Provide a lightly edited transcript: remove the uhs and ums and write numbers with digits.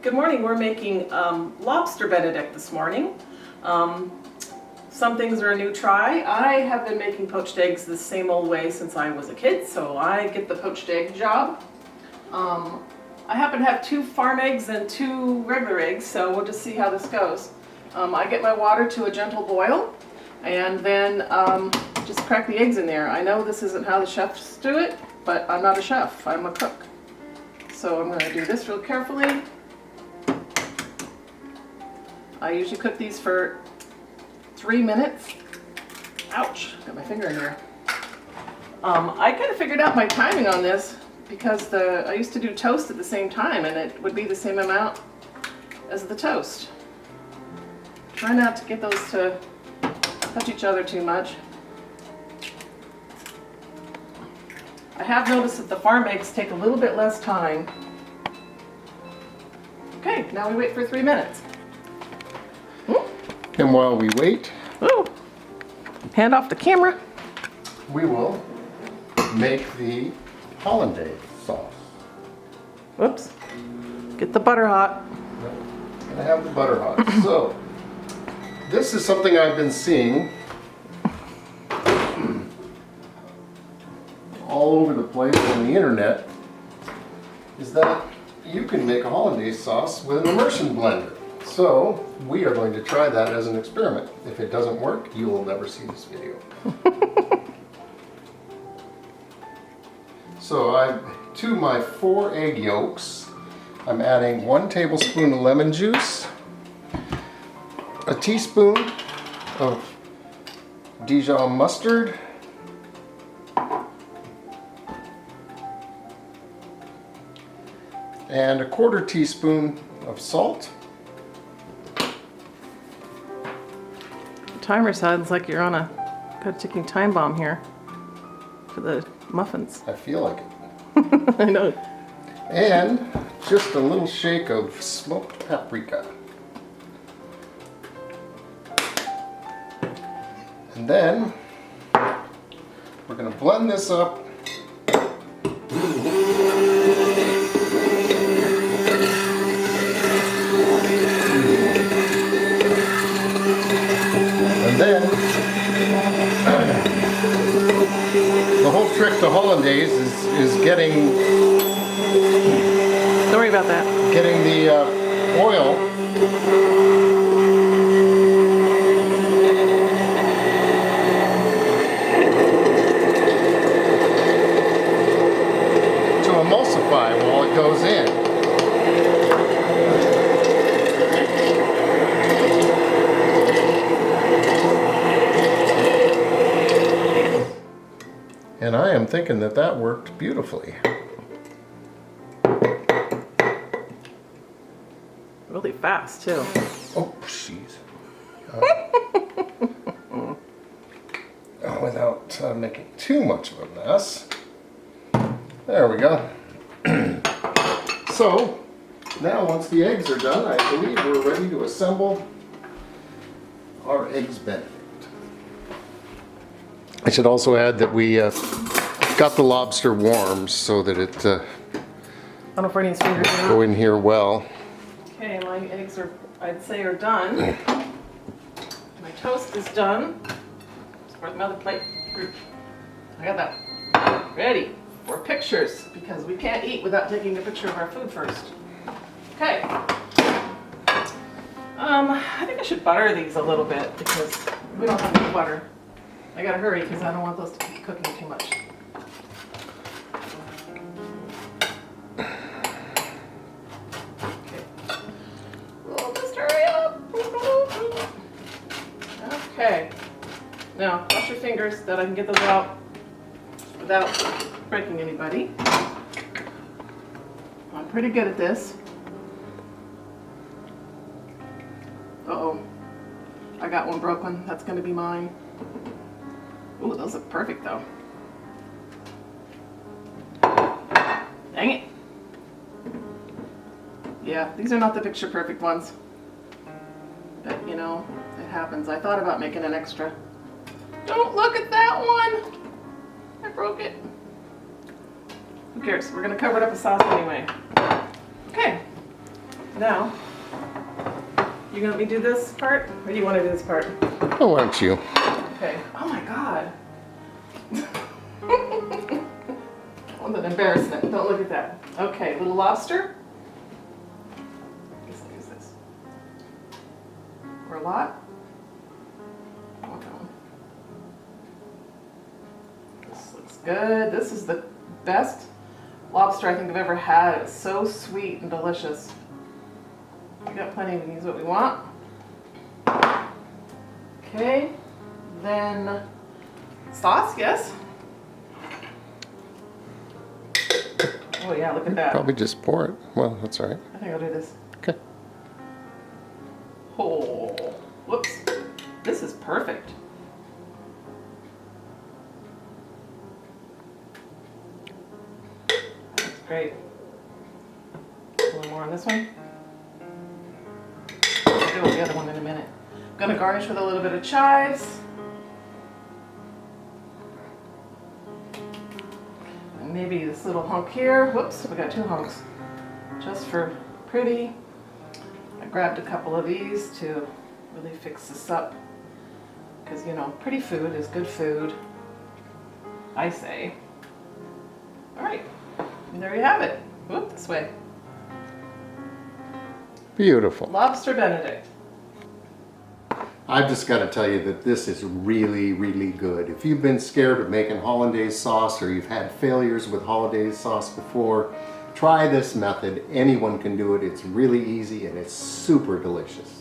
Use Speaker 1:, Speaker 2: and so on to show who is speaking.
Speaker 1: Good morning. We're making Lobster Benedict this morning. Some things are a new try. I have been making poached eggs the same old way since I was a kid, so I get the poached egg job. I happen to have 2 farm eggs and 2 regular eggs, so we'll just see how this goes. I get my water to a gentle boil, and then just crack the eggs in there. I know this isn't how the chefs do it, but I'm not a chef, I'm a cook. So I'm going to do this real carefully. I usually cook these for 3 minutes. Ouch, got my finger in there. I kind of figured out my timing on this because I used to do toast at the same time, and it would be the same amount as the toast. Try not to get those to touch each other too much. I have noticed that the farm eggs take a little bit less time. Okay, now we wait for 3 minutes.
Speaker 2: And while we wait,
Speaker 1: Hand off the camera.
Speaker 2: we will make the Hollandaise sauce.
Speaker 1: Whoops. Get the butter hot.
Speaker 2: And I have the butter hot. So, this is something I've been seeing all over the place on the internet, is that you can make a Hollandaise sauce with an immersion blender. So, we are going to try that as an experiment. If it doesn't work, you will never see this video. So, to my 4 egg yolks, I'm adding 1 tablespoon of lemon juice, a teaspoon of Dijon mustard, and a 1/4 teaspoon of salt.
Speaker 1: Timer sounds like you're on a ticking time bomb here for the muffins.
Speaker 2: I feel like it.
Speaker 1: I know.
Speaker 2: And just a little shake of smoked paprika. And then we're going to blend this up. And then the whole trick to Hollandaise is getting.
Speaker 1: Don't worry about that.
Speaker 2: Getting the oil to emulsify while it goes in. And I am thinking that that worked beautifully.
Speaker 1: Really fast too.
Speaker 2: Oh, jeez. Without making too much of a mess. There we go. So, now once the eggs are done, I believe we're ready to assemble our Eggs Benedict. I should also add that we got the lobster warm so that it
Speaker 1: I don't know if Bernie's fingers are
Speaker 2: go in here well.
Speaker 1: Okay, my eggs are, I'd say, are done. My toast is done. Where's my other plate? I got that. Ready for pictures, because we can't eat without taking a picture of our food first. Okay. I think I should butter these a little bit because we don't have any butter. I gotta hurry because I don't want those to keep cooking too much. Okay, now wash your fingers that I can get those out without breaking anybody. I'm pretty good at this. Uh-oh, I got one broken. That's gonna be mine. Ooh, those look perfect though. Dang it. Yeah, these are not the picture perfect ones. But you know, it happens. I thought about making an extra. Don't look at that one! I broke it. Who cares? We're gonna cover it up with sauce anyway. Okay. Now, you gonna let me do this part, or do you want to do this part?
Speaker 2: Oh, why don't you?
Speaker 1: Okay. Oh my God. What an embarrassment. Don't look at that. Okay, little lobster. I guess I'll use this. Or a lot. Okay. This looks good. This is the best lobster I think I've ever had. It's so sweet and delicious. We got plenty. We can use what we want. Okay. Then sauce, yes. Oh yeah, look at that.
Speaker 2: Probably just pour it. Well, that's all right.
Speaker 1: I think I'll do this.
Speaker 2: Okay.
Speaker 1: Oh, whoops. This is perfect. That's great. A little more on this one. I'll do the other one in a minute. I'm gonna garnish with a little bit of chives. And maybe this little hunk here. Whoops, we got 2 hunks. Just for pretty. I grabbed a couple of these to really fix this up. Because, you know, pretty food is good food, I say. All right, and there you have it. Whoop, this way.
Speaker 2: Beautiful.
Speaker 1: Lobster Benedict.
Speaker 2: I've just got to tell you that this is really, really good. If you've been scared of making hollandaise sauce or you've had failures with hollandaise sauce before, try this method. Anyone can do it. It's really easy and it's super delicious.